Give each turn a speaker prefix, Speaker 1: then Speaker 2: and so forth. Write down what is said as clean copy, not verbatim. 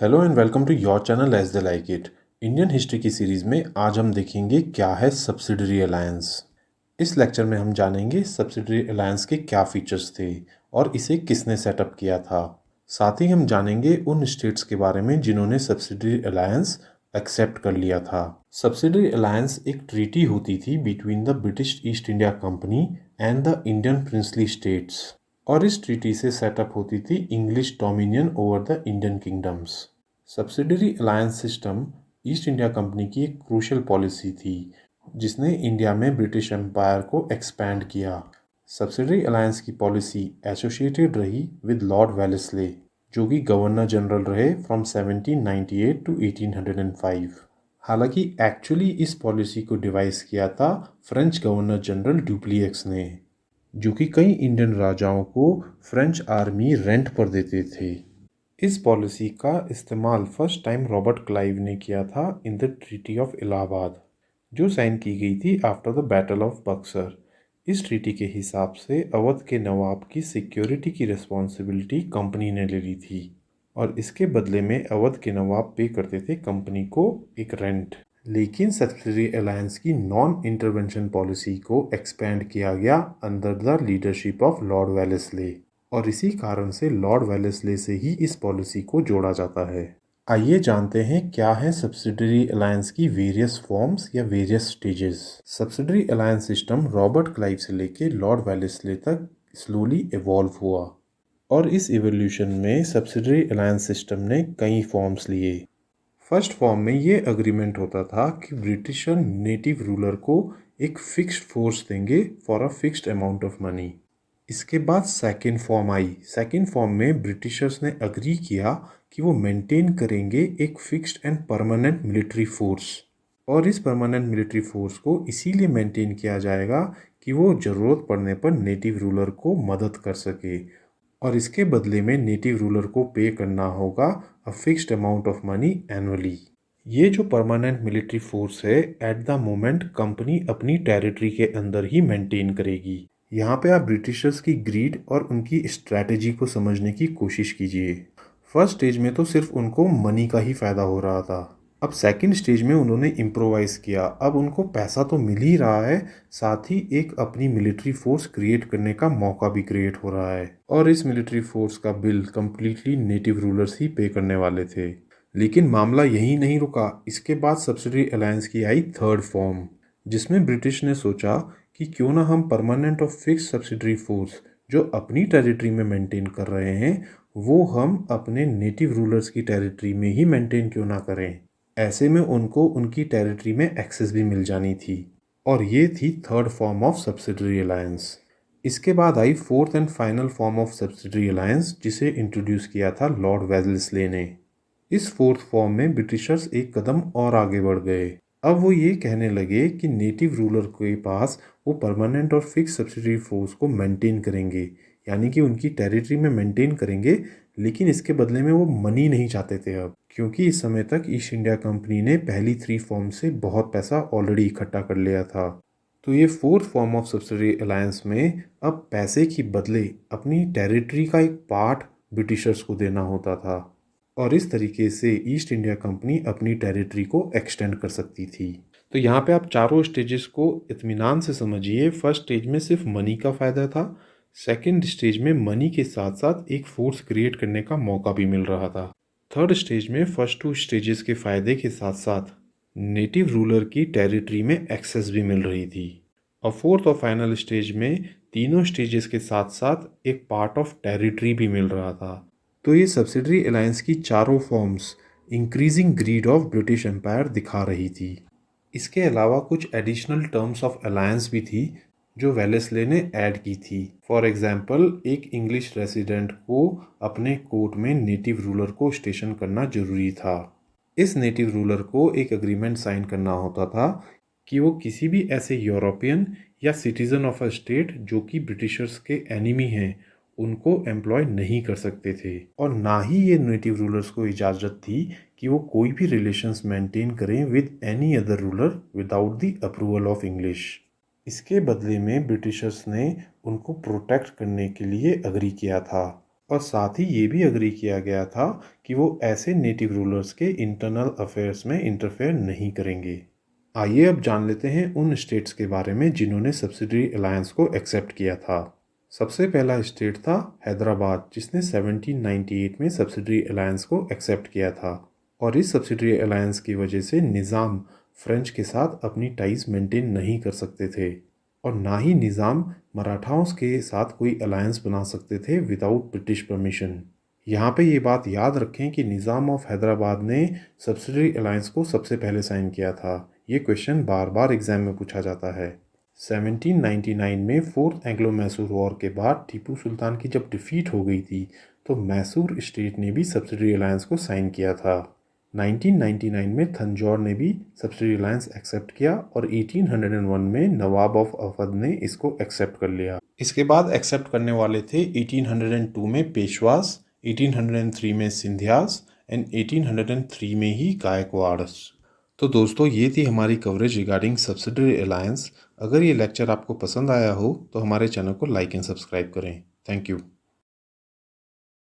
Speaker 1: Hello and welcome to your channel as the like it. Indian history की series में आज हम देखेंगे क्या है सब्सिडरी अलायंस। इस लेक्चर में हम जानेंगे सब्सिडरी अलायंस के क्या फीचर्स थे और इसे किसने सेटअप किया था। साथ ही हम जानेंगे उन स्टेट्स के बारे में जिन्होंने सब्सिडरी अलायंस एक्सेप्ट कर लिया था। सब्सिडरी अलायंस एक ट्रीटी होती थी between the British east India company and the Indian princely states, और इस ट्रीटी से सेटअप होती थी English dominion over the Indian kingdoms. Subsidiary alliance system east India company की एक क्रूशियल पॉलिसी थी जिसने इंडिया में ब्रिटिश एम्पायर को एक्सपैंड किया। सब्सिडरी अलायंस की पॉलिसी एसोसिएटेड रही विद लॉर्ड वेलेस्ले, जो कि गवर्नर जनरल रहे फ्रॉम 1798 टू 1805। हालांकि एक्चुअली इस पॉलिसी को डिवाइस किया था फ्रेंच गवर्नर जनरल डुप्लिएक्स ने, जो कि कई इंडियन राजाओं को फ्रेंच आर्मी रेंट पर देते थे। इस पॉलिसी का इस्तेमाल फर्स्ट टाइम रॉबर्ट क्लाइव ने किया था in the treaty of Allahabad, जो साइन की गई थी after the battle of Buxar. इस ट्रीटी के हिसाब से अवध के नवाब की सिक्योरिटी की रिस्पॉन्सिबिलिटी कंपनी ने ले ली थी और इसके बदले में अवध के नवाब पे करते थे कंपनी को एक रेंट। लेकिन सब्सिडरी अलायंस की नॉन इंटरवेंशन पॉलिसी को एक्सपेंड किया गया under the leadership of Lord Wellesley, और इसी कारण से लॉर्ड वेलेस्ले से ही इस पॉलिसी को जोड़ा जाता है। आइए जानते हैं क्या है सब्सिडरी अलायंस की वेरियस फॉर्म्स या various stages. Subsidiary alliance system Robert Clive से लेके लॉर्ड वेलेस्ले तक स्लोली इवॉल्व हुआ, और इस इवोल्यूशन में सब्सिडरी अलायंस सिस्टम ने कई फॉर्म्स लिए। फर्स्ट फॉर्म में ये अग्रीमेंट होता था कि ब्रिटिशर नेटिव रूलर को एक फिक्स्ड फोर्स देंगे for a fixed amount of money. इसके बाद second form I. Second form में ब्रिटिशर्स ने अग्री किया कि वो मेंटेन करेंगे एक fixed and permanent military force, और इस परमानेंट मिलिट्री फोर्स को इसीलिए मेंटेन किया जाएगा कि वो ज़रूरत पड़ने पर नेटिव रूलर को मदद कर सके, और इसके बदले में नेटिव रूलर को पे करना होगा a fixed amount of money annually. ये जो परमानेंट मिलिट्री फोर्स है एट द मोमेंट कंपनी अपनी टेरिटरी के अंदर ही मेंटेन करेगी। यहाँ पे आप ब्रिटिशर्स की ग्रीड और उनकी स्ट्रैटेजी को समझने की कोशिश कीजिए। फर्स्ट स्टेज में तो सिर्फ उनको मनी का ही फायदा हो रहा था। अब सेकंड स्टेज में उन्होंने इम्प्रोवाइज किया। अब उनको पैसा तो मिल ही रहा है, साथ ही एक अपनी मिलिट्री फोर्स क्रिएट करने का मौका भी क्रिएट हो रहा है, और इस मिलिट्री फोर्स का बिल कंप्लीटली नेटिव रूलर्स ही पे करने वाले थे। लेकिन मामला यही नहीं रुका। इसके बाद सब्सिडरी अलायंस की आई थर्ड फॉर्म, जिसमें ब्रिटिश ने सोचा कि क्यों ना हम परमानेंट और फिक्स सब्सिडरी फोर्स जो अपनी टेरिटरी में मेंटेन कर रहे हैं वो हम अपने नेटिव रूलर्स की टेरिटरी में ही मेंटेन क्यों ना करें। ऐसे में उनको उनकी टेरिटरी में एक्सेस भी मिल जानी थी, और ये थी third form of subsidiary alliance. इसके बाद आई fourth and final form of subsidiary alliance, जिसे इंट्रोड्यूस किया था लॉर्ड वेलेस्ले ने। इस फोर्थ फॉर्म में ब्रिटिशर्स एक कदम और आगे बढ़ गए। अब वो ये कहने लगे कि नेटिव रूलर के पास वो परमानेंट और फिक्स सब्सिडरी फोर्स को मेंटेन करेंगे, यानी कि उनकी टेरिटरी में मेंटेन करेंगे, लेकिन इसके बदले में वो मनी नहीं चाहते थे अब, क्योंकि इस समय तक ईस्ट इंडिया कंपनी ने पहली थ्री फॉर्म से बहुत पैसा ऑलरेडी इकट्ठा कर लिया था। तो ये fourth form of subsidiary alliance में अब पैसे की बदले अपनी टेरिटरी का एक पार्ट ब्रिटिशर्स को देना होता था, और इस तरीके से ईस्ट इंडिया कंपनी अपनी टेरिटरी को एक्सटेंड कर सकती थी। तो यहाँ पे आप चारों स्टेजेस को इत्मीनान से समझिए। फर्स्ट स्टेज में सिर्फ मनी का फ़ायदा था, सेकंड स्टेज में मनी के साथ साथ एक फोर्स क्रिएट करने का मौका भी मिल रहा था। थर्ड स्टेज में फर्स्ट टू स्टेजेस के फ़ायदे के साथ साथ नेटिव रूलर की टेरिटरी में एक्सेस भी मिल रही थी, और फोर्थ और फाइनल स्टेज में तीनों स्टेजेस के साथ साथ एक पार्ट ऑफ टेरिटरी भी मिल रहा था। तो ये सब्सिडरी अलायंस की चारों forms increasing greed of British empire दिखा रही थी। इसके अलावा कुछ एडिशनल टर्म्स ऑफ अलायंस भी थी जो वेलेस्ले ने ऐड की थी। फॉर एग्जाम्पल, एक इंग्लिश रेसिडेंट को अपने कोर्ट में नेटिव रूलर को स्टेशन करना जरूरी था। इस नेटिव रूलर को एक एग्रीमेंट साइन करना होता था कि वो किसी भी ऐसे यूरोपियन या सिटीजन ऑफ अ स्टेट जो कि ब्रिटिशर्स के एनिमी हैं उनको एम्प्लॉय नहीं कर सकते थे, और ना ही ये नेटिव रूलर्स को इजाज़त थी कि वो कोई भी रिलेशंस मेंटेन करें with any other ruler without the approval of English. इसके बदले में ब्रिटिशर्स ने उनको प्रोटेक्ट करने के लिए अग्री किया था, और साथ ही ये भी एग्री किया गया था कि वो ऐसे नेटिव रूलर्स के इंटरनल अफेयर्स में इंटरफेयर नहीं करेंगे। आइए अब जान लेते हैं उन स्टेट्स के बारे में जिन्होंने सब्सिडरी अलायंस को एक्सेप्ट किया था। सबसे पहला स्टेट था हैदराबाद, जिसने 1798 में सब्सिडरी अलायंस को एक्सेप्ट किया था और इस सब्सिडरी अलायंस की वजह से निज़ाम फ्रेंच के साथ अपनी टाइज मेंटेन नहीं कर सकते थे और ना ही निज़ाम मराठाओं के साथ कोई अलायंस बना सकते थे विदाउट ब्रिटिश परमिशन। यहाँ पे ये बात याद रखें कि निज़ाम ऑफ हैदराबाद ने सब्सिडरी अलायंस को सबसे पहले साइन किया था। ये क्वेश्चन बार बार एग्जाम में पूछा जाता है। 1799 में फोर्थ एंग्लो मैसूर वॉर के बाद टीपू सुल्तान की जब डिफीट हो गई थी तो मैसूर स्टेट ने भी सब्सिडरी अलायंस को साइन किया था। 1999 में थंजौर ने भी सब्सिडरी अलायंस एक्सेप्ट किया और 1801 में नवाब ऑफ अवध ने इसको एक्सेप्ट कर लिया। इसके बाद एक्सेप्ट करने वाले थे 1802 में पेशवास, 1803 में सिंधियास एंड 1803 में ही गायकवाड़स। तो दोस्तों ये थी हमारी कवरेज रिगार्डिंग सब्सिडरी अलायंस। अगर ये लेक्चर आपको पसंद आया हो तो हमारे चैनल को लाइक एंड सब्सक्राइब करें। Thank you.